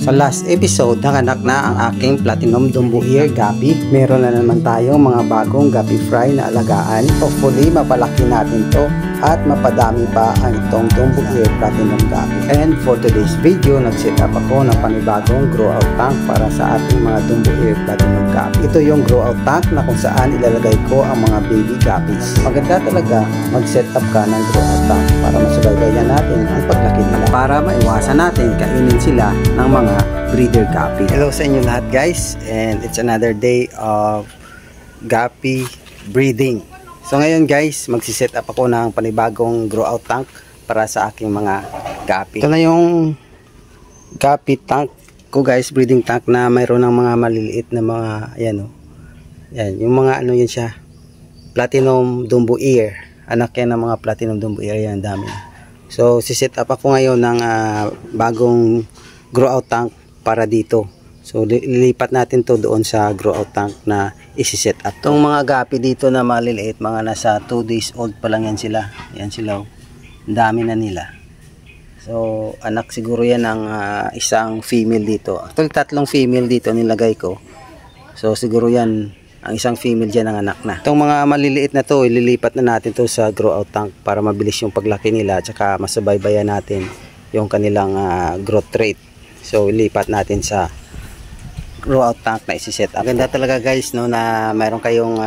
Sa last episode, nakanak na ang aking Platinum Dumbo Ear Guppy. Meron na naman tayong mga bagong Guppy Fry na alagaan. Hopefully, mapalaki natin to at mapadami pa ang itong Dumbo Ear Platinum Guppy. And for today's video, nag-set up ako ng panibagong grow out tank para sa ating mga Dumbo Ear Platinum Guppy. Ito yung grow out tank na kung saan ilalagay ko ang mga baby guppies. Maganda talaga mag-set up ka ng grow out tank para masubaybayan natin ang paglaki nila, para maiwasan natin kainin sila ng mga breeder guppy. Hello sa inyo lahat guys, and it's another day of guppy breeding. So ngayon guys, magsiset up ako ng panibagong grow out tank para sa aking mga guppy. Ito na yung guppy tank ko guys, breeding tank na mayroon ng mga maliliit na mga, ayan o. Yan, yung mga ano yan siya, Platinum Dumbo Ear. Anak yan ng mga Platinum Dumbo Ear, yan, dami. So siset up ako ngayon ng bagong grow out tank para dito. So lilipat natin to doon sa grow out tank na isi-set up. Itong mga guppy dito na maliliit, mga nasa 2 days old pa lang yan sila. Yan sila. Ang dami na nila. So anak siguro yan ng isang female dito. Actually 3 female dito nilagay ko. So siguro yan ang isang female dyan ang anak na. Itong mga maliliit na to, ililipat na natin to sa grow out tank para mabilis yung paglaki nila at saka masubaybayan natin yung kanilang growth rate. So ilipat natin sa grow out tank na isi-set up. Ganda talaga guys no, na mayroon kayong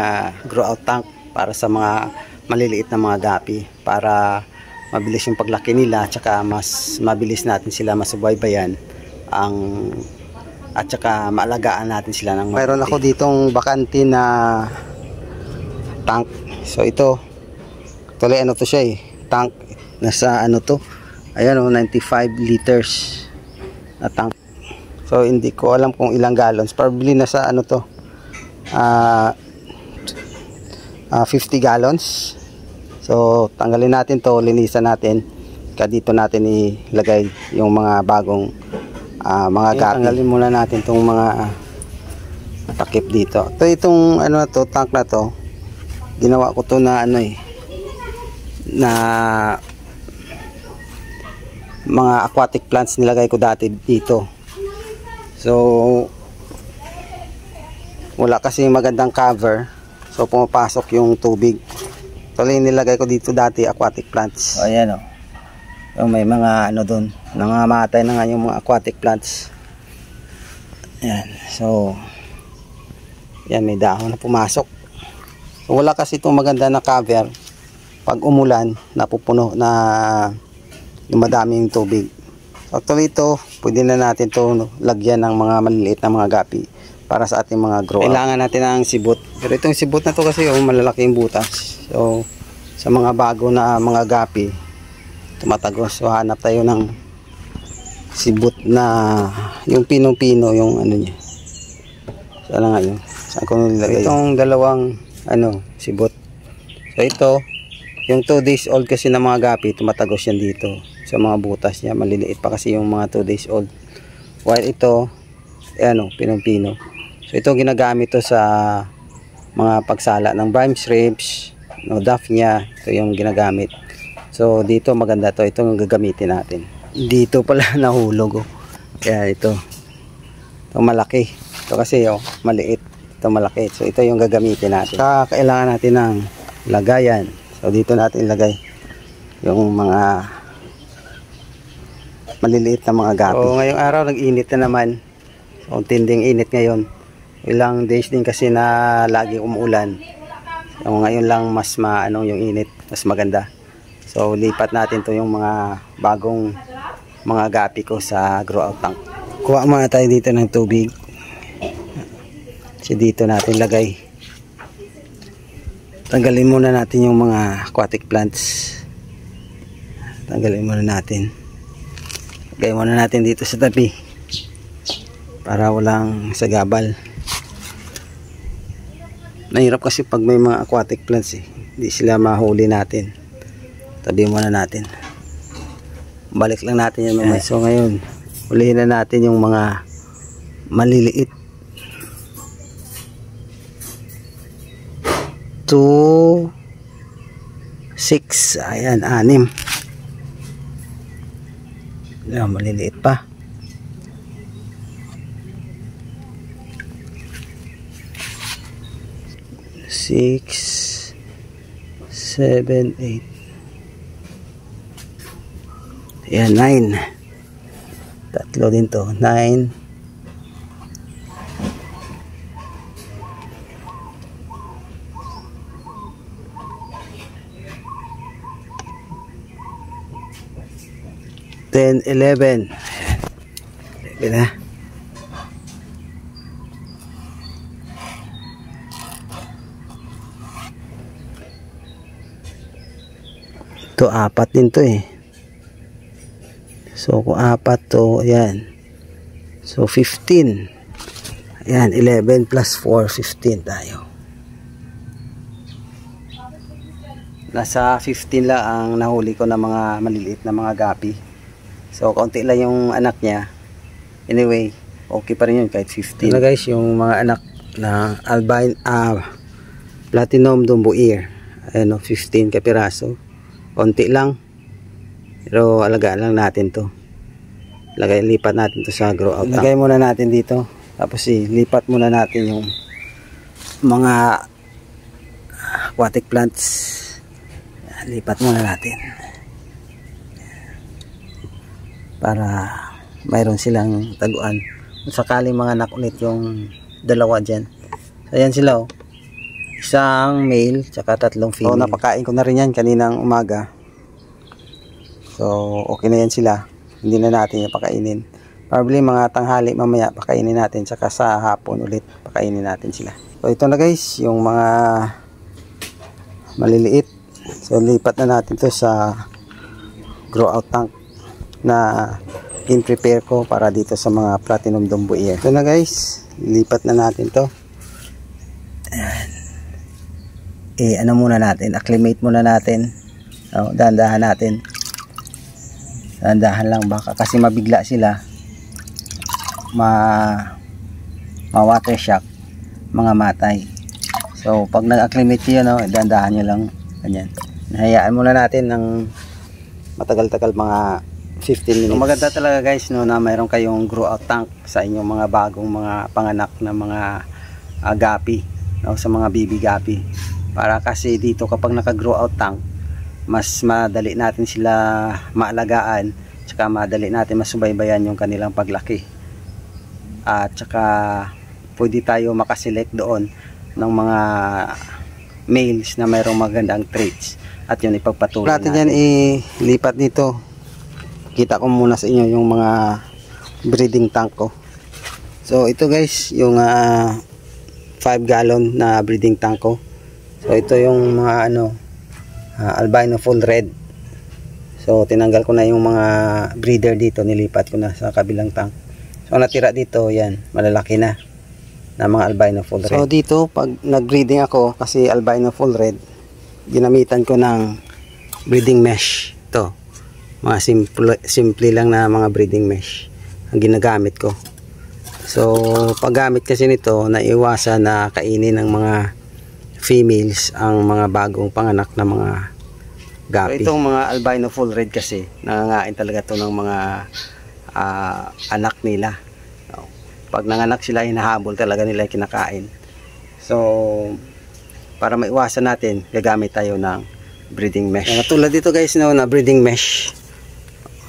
grow out tank para sa mga maliliit na mga guppy, para mabilis yung paglaki nila at saka mas mabilis natin sila masubaybayan at saka maalagaan natin sila ng mayroon ako ditong bakante na tank. So ito tuloy ano to siya tank, nasa ano to, ayan o, 95 liters na tank. So hindi ko alam kung ilang gallons, probably nasa ano to 50 gallons. So tanggalin natin to, linisan natin, dito natin ilagay yung mga bagong mga guppy. Tanggalin muna natin itong mga takip dito. Itong ano na to, tank na to, ginawa ko to na ano na mga aquatic plants nilagay ko dati dito. So wala kasi magandang cover, so pumapasok yung tubig. So nilagay ko dito dati aquatic plants. So ayan o, yung may mga ano doon, nangamatay na nga yung mga aquatic plants. Ayan, so yan, may dahon na pumasok. So wala kasi itong maganda na cover. Pag umulan, napupuno na yung madaming tubig. So actually ito, pwede na natin to lagyan ng mga maliliit na mga guppy para sa ating mga grow out. Kailangan natin ng sibot. Pero itong sibot na to kasi malalaking butas. So sa mga bago na mga guppy, tumatagos. So hanap tayo ng sibot na yung pinong-pino, yung ano niya. Saan nga yun? Saan ko nilagay? Itong dalawang ano, sibot. So ito, yung 2 days old kasi na mga guppy, tumatagos yan dito sa mga butas niya. Maliliit pa kasi yung mga 2 days old. While ito, ano, pinong-pino. So ito ginagamit to sa mga pagsala ng brine shrimps, no, daphnia. Ito yung ginagamit. So dito maganda to, ito yung gagamitin natin. Dito pala nahulog oh. Kaya ito malaki. Ito kasi oh, maliit. Ito malaki. So ito yung gagamitin natin. Kailangan natin ng lagayan. So dito natin ilagay yung mga maliliit na mga guppy. So ngayong araw nag-init na naman. So tinding init ngayon. Ilang days din kasi na lagi umuulan. So ngayon lang mas yung init, mas maganda. So lipat natin to yung mga bagong mga guppy ko sa grow out tank. Kuha muna tayo dito ng tubig. So dito natin lagay. Tanggalin muna natin yung mga aquatic plants. Tanggalin muna natin. Lagay muna natin dito sa tabi para walang sagabal. Nahirap kasi pag may mga aquatic plants hindi sila mahuli natin. Tabi muna natin. Balik lang natin yan mamaya. So ngayon, hulihin na natin yung mga maliliit. 2, 6, ayan, 6. Ayan, maliliit pa. 6, 7, 8. Ayan, 9. Tatlo din to. 9. 10, 11. Ayan na. Ito, 4 din to eh. So, kung 4 to, ayan. So, 15. Ayan, 11 plus 4, 15 tayo. Nasa 15 lang ang nahuli ko na mga maliliit na mga gapi. So, kaunti lang yung anak niya. Anyway, okay pa rin yun kahit 15. Ito na guys, yung mga anak na albino, platinum dumbo ear. Ayan o, 15 kapiraso. Konti lang. Pero alagaan lang natin to. Lipat natin to sa grow out. Lagay muna natin dito. Tapos lipat muna natin yung mga aquatic plants. Lipat muna natin. Para mayroon silang taguan. Kung sakali mga anak ulit yung dalawa dyan. So ayan sila oh. Isang male tsaka 3 female. So napakain ko na rin yan kaninang umaga. So okay na yan sila. Hindi na natin yung pakainin. Probably mga tanghali mamaya pakainin natin. Tsaka sa hapon ulit pakainin natin sila. So ito na guys yung mga maliliit. So lipat na natin to sa grow out tank na in-prepare ko para dito sa mga platinum dumbo ear. Ito na guys. Lipat na natin to. Ayan. Ano muna natin, acclimate muna natin. So, dahan-dahan natin. Dahan-dahan lang baka kasi mabigla sila. Ma-water shock, mga matay. So, pag nag-acclimate yun, no, dahan-dahan nyo lang. Ganyan. Hayaan muna natin ng matagal-tagal mga 15 minutes. So, maganda talaga guys no, na mayroon kayong grow out tank sa inyong mga bagong mga panganak na mga gapi, no, sa mga baby gapi. Para kasi dito kapag naka-grow out tank, mas madali natin sila maalagaan, tsaka madali natin masubaybayan yung kanilang paglaki. At tsaka pwede tayo makaselect doon ng mga males na mayroong magandang traits at yun ipagpatuloy natin. Natin yan ilipat dito. Kita ko muna sa inyo yung mga breeding tank ko. So ito guys yung 5 gallon na breeding tank ko. So ito yung mga albino full red. So tinanggal ko na yung mga breeder dito, nilipat ko na sa kabilang tank. So natira dito yan, malalaki na mga albino full red. So dito pag nag-breeding ako kasi albino full red, ginamitan ko ng breeding mesh. Ito, mga simple lang na mga breeding mesh ang ginagamit ko. So paggamit kasi nito, naiwasan na kainin ng mga females ang mga bagong panganak na mga gapi. So, itong mga albino full red kasi nangangain talaga to ng mga anak nila. So, pag nanganak sila, hinahabol talaga nila kinakain. So para maiwasan natin, gagamit tayo ng breeding mesh. Tulad dito guys no, na breeding mesh.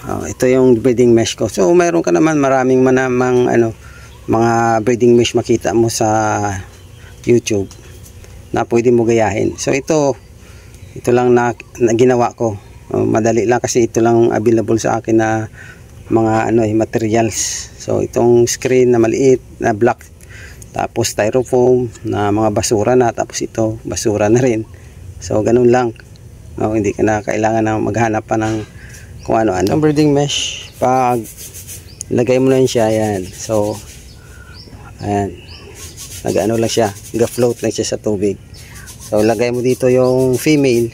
Ito yung breeding mesh ko. So mayroon ka naman maraming manamang mga breeding mesh makita mo sa YouTube na pwede mo gayahin. So ito lang na ginawa ko. Madali lang kasi ito lang available sa akin na mga materials. So itong screen na maliit na black, tapos styrofoam na mga basura na, tapos ito basura na rin. So ganun lang. Hindi ka na kailangan na maghanap pa ng kung ano-ano. Ang breeding mesh, pag lagay mo na siya, yan. So ayan, nag-ano lang siya, nag-float lang siya sa tubig. So lagay mo dito yung female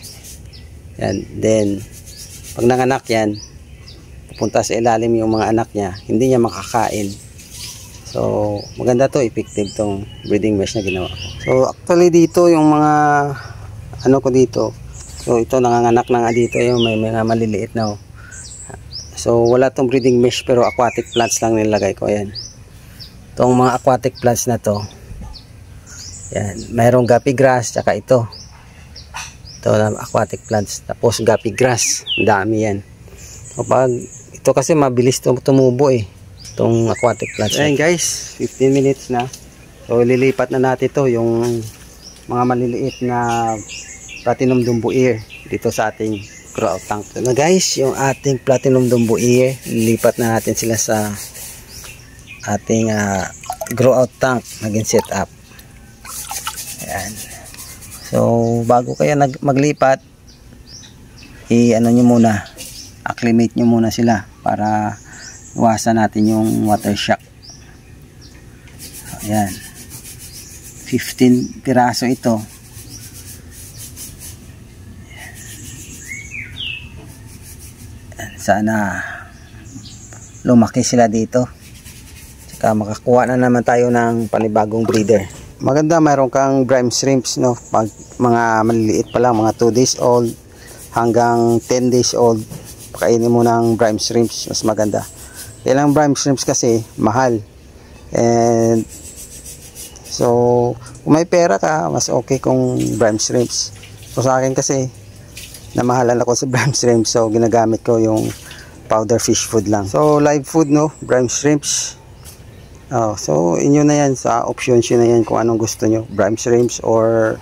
yan, then pag nanganak yan, pupunta sa ilalim yung mga anak niya, hindi niya makakain. So maganda to, effective tong breeding mesh na ginawa ko. So actually dito yung mga ko dito, so ito nanganganak na nga dito, yung may mga maliliit na so wala tong breeding mesh pero aquatic plants lang nilagay ko. Ayan, itong mga aquatic plants na to, Yan, mayroong guppy grass, tsaka ito. Ito na aquatic plants. Tapos guppy grass, dami yan. Kapag ito kasi mabilis tumubo eh. Itong aquatic plants. Ayan guys, 15 minutes na. So lilipat na natin to yung mga maliliit na platinum dumbo ear dito sa ating grow out tank. So na guys, yung ating platinum dumbo ear, lilipat na natin sila sa ating grow out tank naging setup. Ayan. So bago kayo maglipat, i-ano nyo muna, acclimate nyo muna sila para iwasan natin yung water shock. Ayan. 15 piraso ito. Ayan. Sana lumaki sila dito. Tsaka makakuha na naman tayo ng panibagong breeder. Maganda mayroon kang brine shrimps, no? Pag mga maliliit pa lang, mga 2 days old hanggang 10 days old, pakainin mo ng brine shrimps, mas maganda. Ilang brine shrimps kasi mahal. And so kung may pera ka, mas okay kung brine shrimps. So sa akin kasi namahalan ako sa brine shrimps, so ginagamit ko yung powder fish food lang. So live food, no? Brine shrimps. So inyo na yan, sa options yun na yan kung anong gusto nyo, brine shrimps or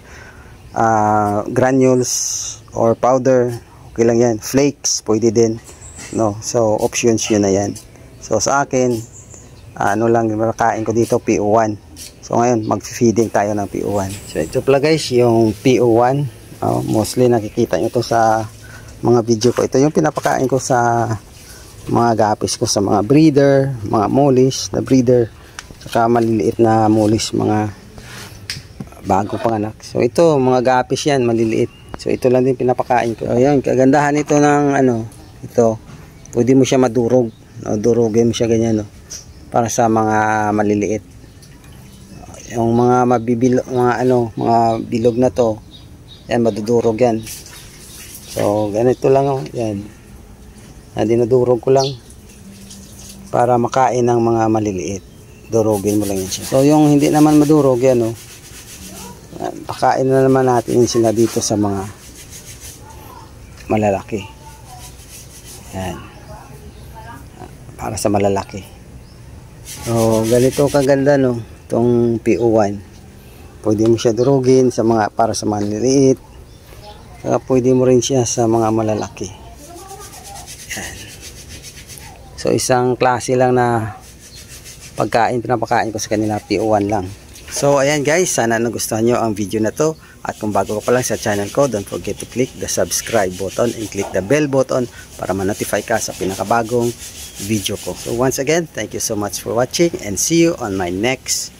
granules or powder, okay lang yan. Flakes pwede din, no? So options yun na yan. So sa akin, ano lang makakain ko dito, PO1. So ngayon mag-feeding tayo ng PO1. So ito pala guys yung PO1. Mostly nakikita nyo to sa mga video ko. Ito yung pinapakain ko sa mga guppies ko, sa mga breeder, mga mollies na breeder, saka maliliit na mollies, mga bagong panganak. So ito mga guppies yan, maliliit. So ito lang din pinapakain ko. So yan, kagandahan ito ng ano, ito, pwede mo siya madurog, no? Durugin mo siya ganyan, no? Para sa mga maliliit. Yung mga mabibilog, mga bilog na to, yan, madudurog yan. So ganito lang, oh, yan. Dinudurog ko lang para makain ng mga maliliit. Durugin mo lang yan siya. So yung hindi naman madurog yan, oh, pakain na naman natin sila dito sa mga malalaki. Yan, para sa malalaki. So ganito kaganda, no, itong PO1. Pwede mo siya durugin sa mga, para sa maliliit. Saka pwede mo rin siya sa mga malalaki. Yan. So isang klase lang na pagkain, pinapakain ko sa kanila, PO1 lang. So ayan guys, sana nagustuhan nyo ang video na to. At kung bago ka pa lang sa channel ko, don't forget to click the subscribe button and click the bell button para ma-notify ka sa pinakabagong video ko. So once again, thank you so much for watching and see you on my next